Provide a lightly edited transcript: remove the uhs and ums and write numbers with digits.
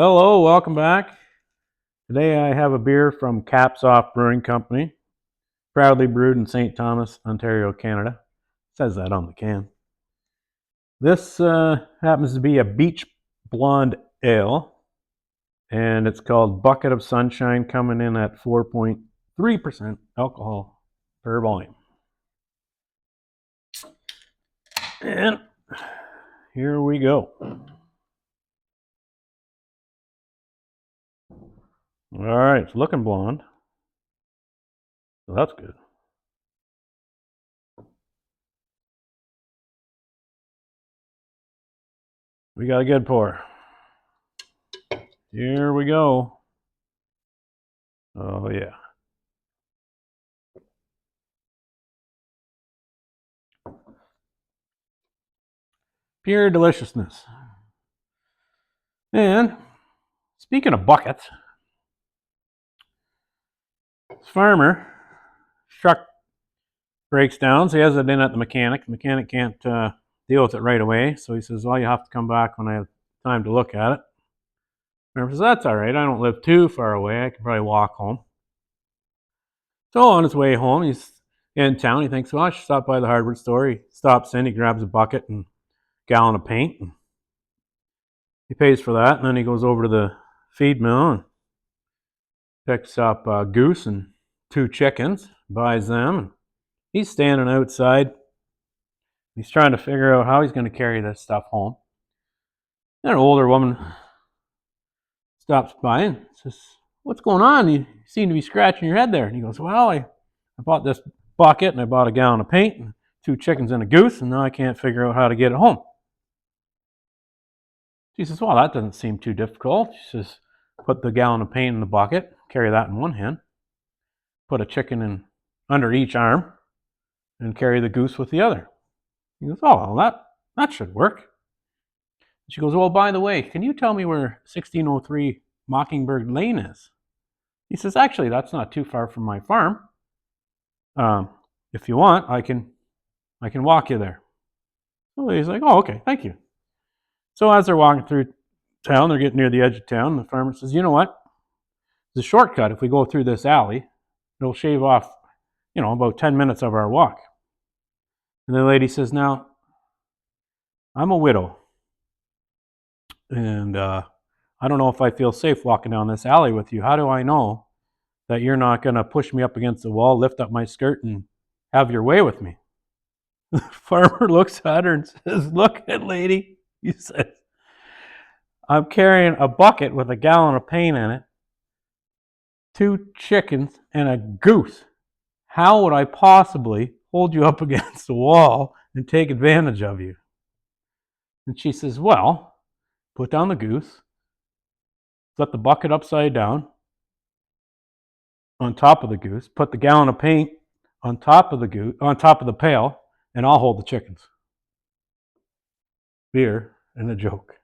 Hello, welcome back. Today I have a beer from Caps Off Brewing Company, proudly brewed in St. Thomas, Ontario, Canada. It says that on the can. This happens to be a Beach Blonde Ale, and it's called Bucket of Sunshine, coming in at 4.3% alcohol per volume. And here we go. All right, it's looking blonde, so that's good. We got a good pour. Here we go. Oh, yeah. Pure deliciousness. And speaking of buckets, this farmer truck breaks down, so he has it in at the mechanic. The mechanic can't deal with it right away, so he says, well, you have to come back when I have time to look at it. Farmer says, that's all right, I don't live too far away, I can probably walk home. So on his way home, he's in town, he thinks, well, I should stop by the hardware store. He stops in, he grabs a bucket and a gallon of paint, and he pays for that, and then he goes over to the feed mill and picks up a goose and 2 chickens, buys them, and he's standing outside. He's trying to figure out how he's going to carry this stuff home. And an older woman stops by and says, what's going on? You seem to be scratching your head there. And he goes, well, I bought this bucket and I bought a gallon of paint and 2 chickens and a goose, and now I can't figure out how to get it home. She says, well, that doesn't seem too difficult. She says, put the gallon of paint in the bucket, carry that in one hand, put a chicken in under each arm, and carry the goose with the other. He goes, oh, well, that should work. She goes, well, by the way, can you tell me where 1603 Mockingbird Lane is? He says, actually, that's not too far from my farm. If you want, I can walk you there. So he's like, oh, okay, thank you. So as they're walking through town, they're getting near the edge of town, the farmer says, you know what? There's a shortcut. If we go through this alley, it'll shave off, about 10 minutes of our walk. And the lady says, now, I'm a widow, and I don't know if I feel safe walking down this alley with you. How do I know that you're not going to push me up against the wall, lift up my skirt, and have your way with me? The farmer looks at her and says, look at lady, he says, I'm carrying a bucket with a gallon of paint in it, 2 chickens, and a goose. How would I possibly hold you up against the wall and take advantage of you? And she says, well, put down the goose, set the bucket upside down on top of the goose, put the gallon of paint on top of the goose, on top of the pail, and I'll hold the chickens. Beer and a joke.